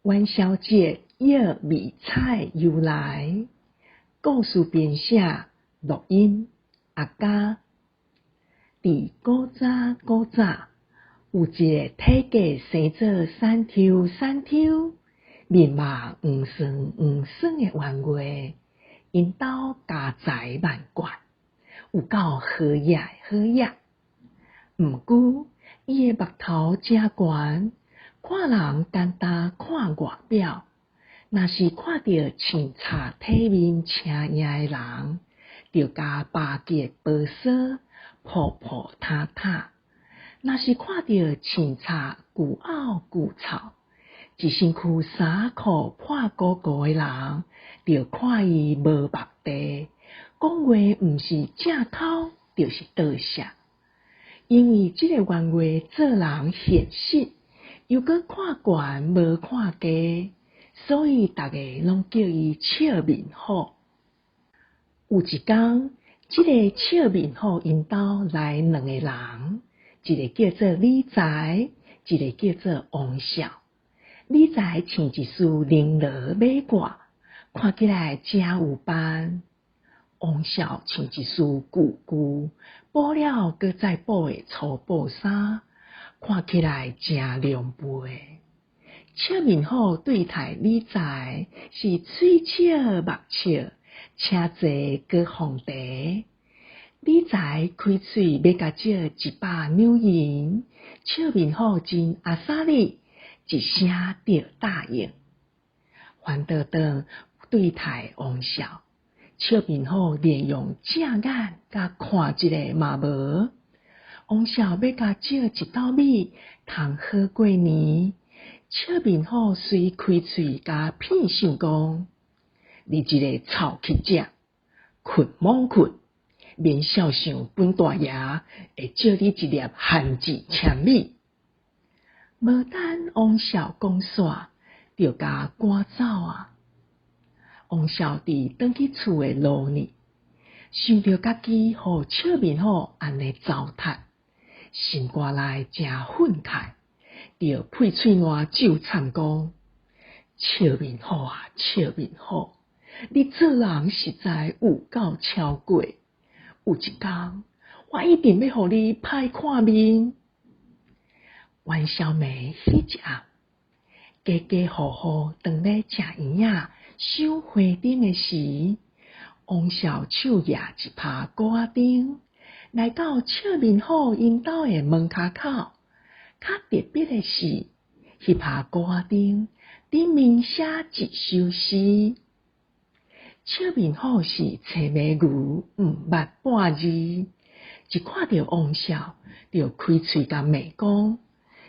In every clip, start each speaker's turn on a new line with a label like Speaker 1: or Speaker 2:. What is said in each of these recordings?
Speaker 1: 元宵节叶米菜由来，故事编写录音阿嘉。伫古早，有一个体格生做山抽，面貌黄酸的冤家，因兜家财万贯，有够好野。毋过，伊的目头真悬，看人单单看外表，若是看到穿插体面青影的人，就甲巴结保守，破塌。若是看到穿插旧拗旧臭，一身躯衫裤破鼓的人，就看伊无目地，讲话毋是正口，就是倒写。因为这个冤家做人现实，又搁看悬无看低，所以大家拢叫伊笑面虎。有一天，这个笑面虎因兜来两个人，一个叫做李财，一个叫做王少。李财穿一束绫罗马褂，看起来真有班。王少穿一束旧补了搁再补的粗布衫，看起来真凉背。笑面虎对待李财是嘴笑目笑，车坐搁放茶。李财开嘴要甲借100两银，笑面虎真阿莎力，一声就答应。还倒对待王少。笑面虎连用正眼甲看一个嘛无，王少要甲借1斗米，通好过年。笑面虎随开嘴甲骗相讲：你这个臭乞者，困猛困，免孝想本大爷会借你一粒番薯签米。无等王少讲煞，就甲赶走啊。王少伫转去厝的路呢，想到家己互笑面虎安尼糟蹋，心肝内真愤慨，就配喙换咒惨讲：笑面虎啊，笑面虎，你做人实在有够超过。有一天，我一定要互你歹看面。元宵暝迄一暗，家户户当咧食圆仔、赏花灯的时，王少手举一拍鼓仔灯，来到笑面虎因兜的门骹口。较特别的是，迄拍鼓仔灯顶面写一首诗。笑面虎是青眉牛，毋捌半字，一看到王少，就开嘴甲骂讲：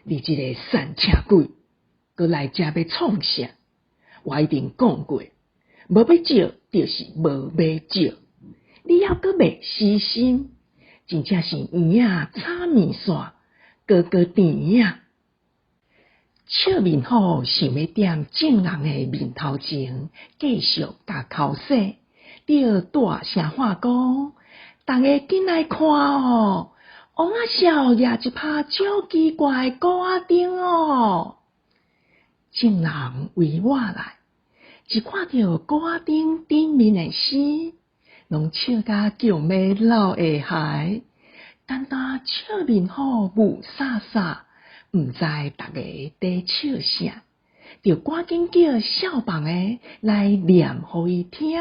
Speaker 1: 你这个散车鬼，搁来这要创啥？我一定讲过，无要借就是无要借，你还搁卖私心，真正是圆仔炒面线，个甜啊！笑面虎想要踮正人的面头前，继续甲口说，就大声喊讲：大家紧来看哦！王少举一拍超奇怪的鼓仔灯哦！众人围我来，一看到鼓仔灯顶面的诗，拢笑甲叫尾流下海。单单笑面虎雾煞煞，毋知大家在笑啥，就赶紧叫少棒的来念互伊听。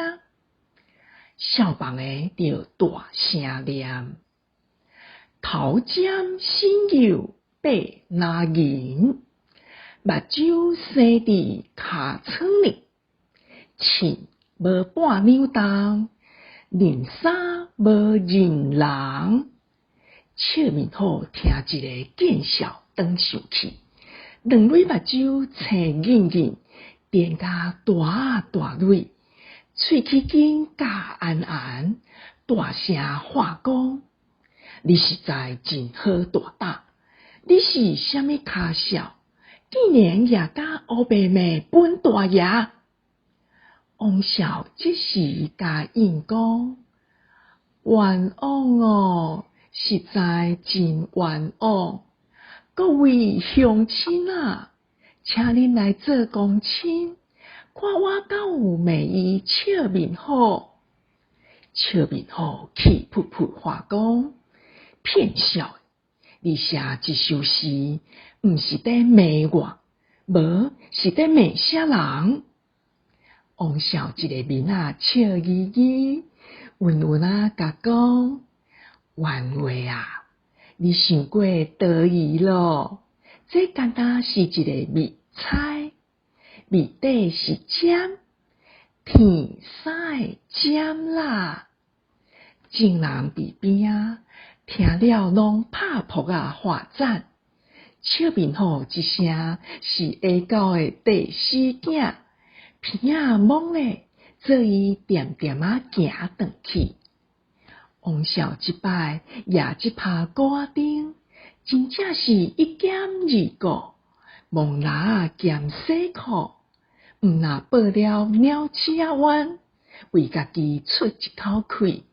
Speaker 1: 少棒的就大声念：头尖新油白拿银，目睭生伫尻川里，穿无半两重，连衫无认人。笑面虎听一个见笑转上去，两蕊目睭青硬，变甲大蕊，喙齿间甲暗，大声喊讲：你实在真好大胆！你是啥物卡笑？竟然也甲乌白骂本大爷！王少即时甲应讲：冤枉哦！实在真冤枉！各位乡亲啊，请恁来做公亲，看我敢有美伊笑面虎。笑面虎气噗噗发光，骗笑的，你写一首诗，毋是在骂我，无是在骂啥人？王笑一个面笑嘻嘻，温温甲讲，冤话啊，你想过多疑咯？这简单是一个谜猜，谜底是尖，天使尖啦。众人伫边啊，听了拢拍扑发赞。笑面虎一声是下狗的第四囝，鼻蒙咧，做伊点点行转去。王笑一摆也一拍鼓仔顶，真正是一兼二顾，蒙拉兼洗裤，毋若报了鸟鼠冤，为家己出一口气。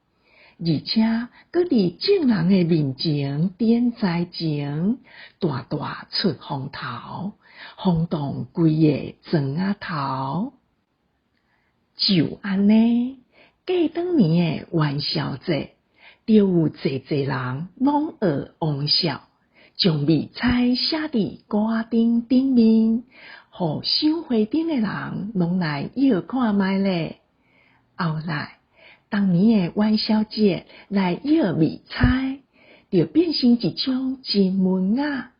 Speaker 1: 而且佫伫众人的面前点灾情，大大出风头，轰动规个庄仔头。就安尼，过当年的元宵节，就有济人拢学王笑，将谜猜写伫鼓仔顶顶面，互赏花灯的人拢来摇看卖咧。后来当年的元宵节来摇谜猜，就变成一种真文雅、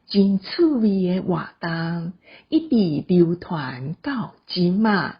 Speaker 1: 真趣味的活动，一直流传到今嘛。